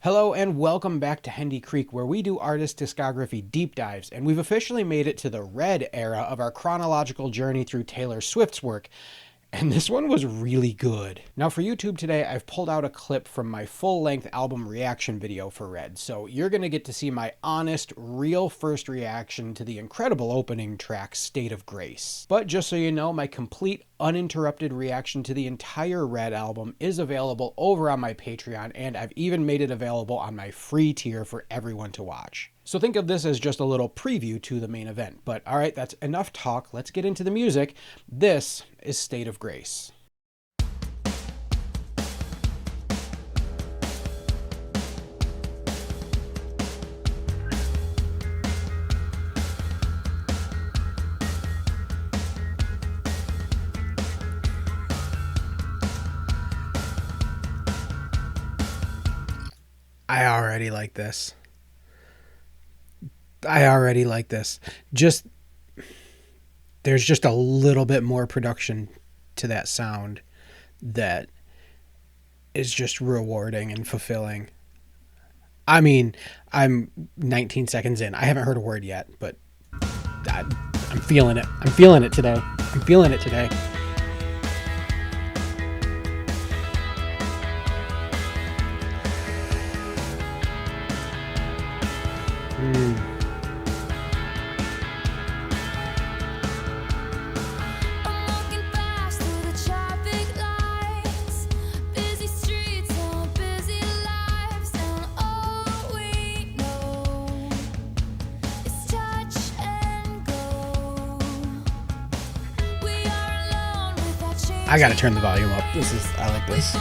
Hello and welcome back to Hendy Creek, where we do artist discography deep dives, and we've officially made it to the Red era of our chronological journey through Taylor Swift's work. And this one was really good. Now for YouTube today, I've pulled out a clip from my full-length album reaction video for Red. So you're going to get to see my honest, real first reaction to the incredible opening track, State of Grace. But just so you know, my complete, uninterrupted reaction to the entire Red album is available over on my Patreon, and I've even made it available on my free tier for everyone to watch. So think of this as just a little preview to the main event. But all right, that's enough talk. Let's get into the music. This is State of Grace. I already like this. Just there's just a little bit more production to that sound that is just rewarding and fulfilling. I mean, I'm 19 seconds in. I haven't heard a word yet, but I'm feeling it. I'm feeling it today. I gotta turn the volume up. I like this.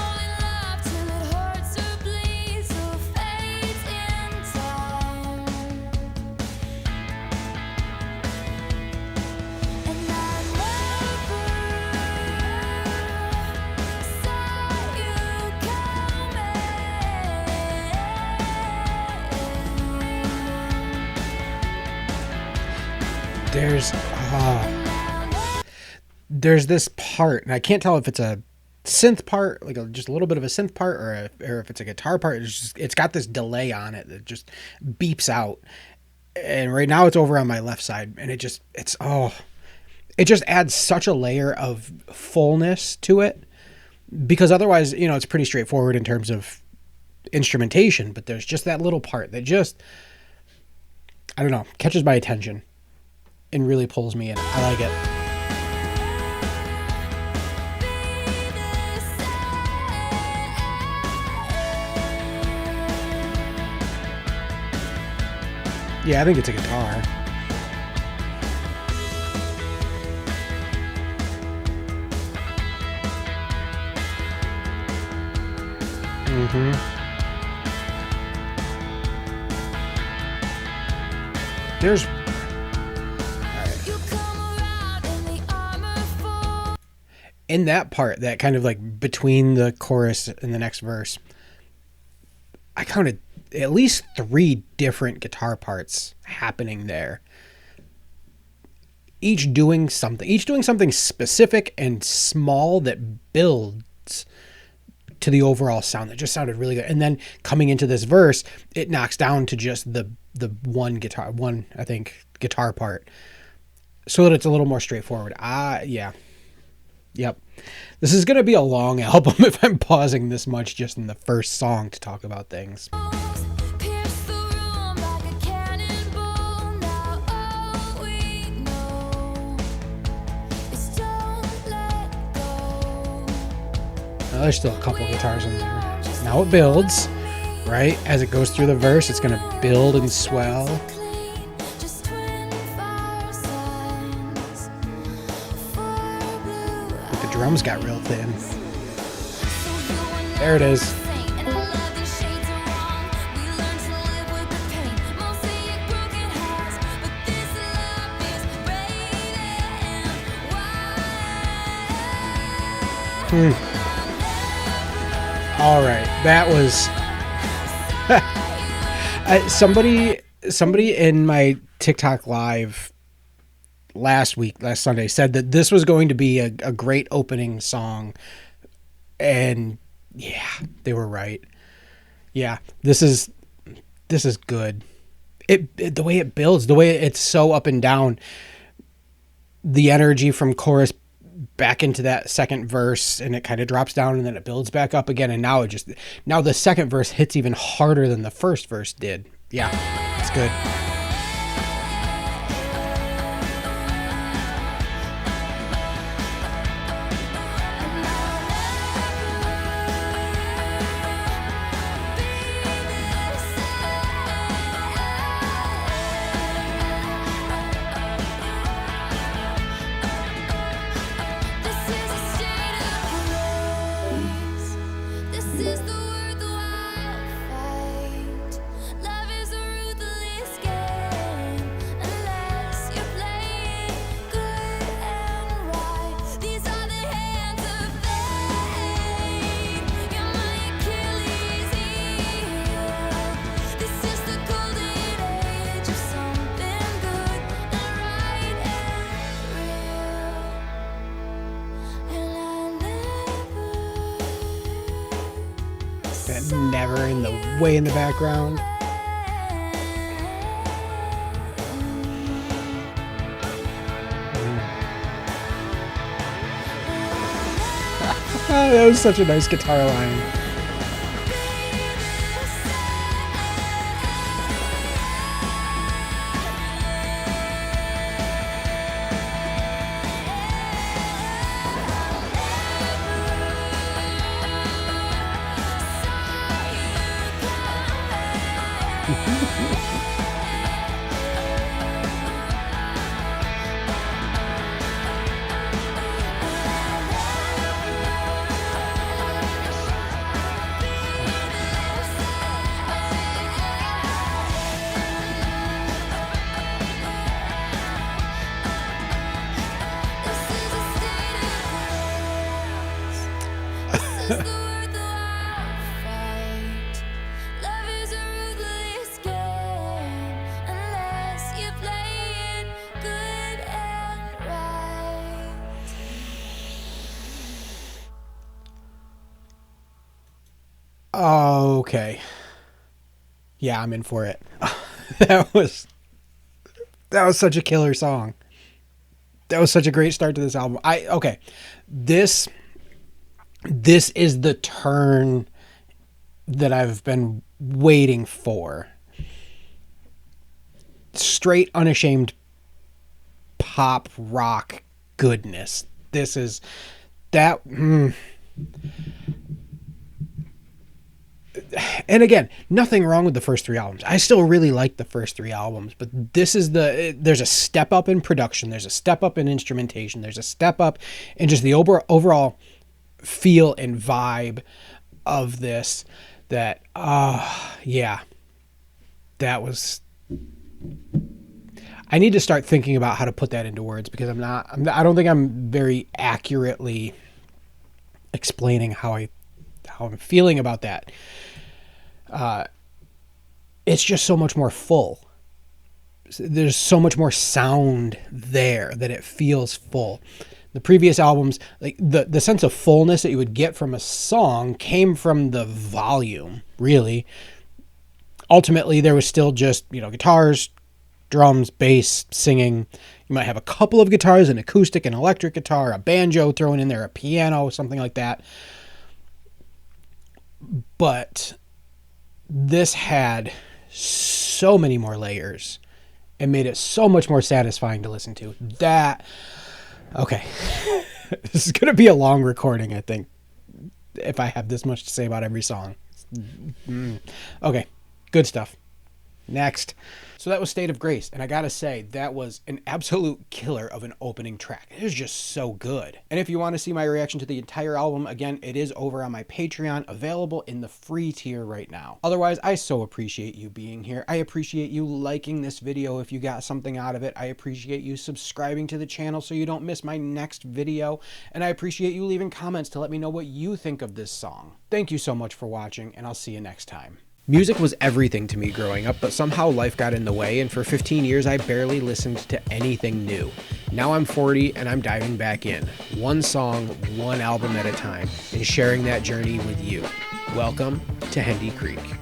There's this part, and I can't tell if it's a synth part, like just a little bit of a synth part, or if it's a guitar part. It's got this delay on it that just beeps out. And right now it's over on my left side, and it just adds such a layer of fullness to it, because otherwise, it's pretty straightforward in terms of instrumentation, but there's just that little part that just, I don't know, catches my attention and really pulls me in. I like it. Yeah, I think it's a guitar. There's... in that part, that kind of like between the chorus and the next verse, I counted at least 3 different guitar parts happening there. Each doing something specific and small that builds to the overall sound that just sounded really good. And then coming into this verse, it knocks down to just the one guitar part, so that it's a little more straightforward. Yeah. Yep. This is going to be a long album if I'm pausing this much just in the first song to talk about things. Now, there's still a couple of guitars in there. Now it builds, right? As it goes through the verse, it's going to build and swell. Drums got real thin. There it is. All right, that was somebody in my TikTok live last Sunday, said that this was going to be a great opening song. And yeah, they were right. Yeah, this is good. It the way it builds, the way it's so up and down, the energy from chorus back into that second verse, and it kind of drops down and then it builds back up again, and now the second verse hits even harder than the first verse did. Yeah, it's good. That never in the way in the background. That was such a nice guitar line. Okay. Yeah, I'm in for it. that was such a killer song. That was such a great start to this album. Okay. This is the turn that I've been waiting for. Straight, unashamed pop rock goodness. This is that. And again, nothing wrong with the first three albums. I still really like the first three albums, but there's a step up in production. There's a step up in instrumentation. There's a step up in just the overall feel and vibe of this that, yeah, that was, I need to start thinking about how to put that into words, because I don't think I'm very accurately explaining how I'm feeling about that. It's just so much more full. There's so much more sound there that it feels full. The previous albums, like the sense of fullness that you would get from a song came from the volume, really. Ultimately, there was still just, guitars, drums, bass, singing. You might have a couple of guitars, an acoustic, an electric guitar, a banjo thrown in there, a piano, something like that. But this had so many more layers and made it so much more satisfying to listen to. Okay. This is going to be a long recording, I think, if I have this much to say about every song. Okay, good stuff. Next. So that was State of Grace, and I gotta say, that was an absolute killer of an opening track. It was just so good. And if you want to see my reaction to the entire album, again, it is over on my Patreon, available in the free tier right now. Otherwise, I so appreciate you being here. I appreciate you liking this video if you got something out of it. I appreciate you subscribing to the channel so you don't miss my next video. And I appreciate you leaving comments to let me know what you think of this song. Thank you so much for watching, and I'll see you next time. Music was everything to me growing up, but somehow life got in the way, and for 15 years I barely listened to anything new. Now I'm 40 and I'm diving back in, one song, one album at a time, and sharing that journey with you. Welcome to Hendy Creek.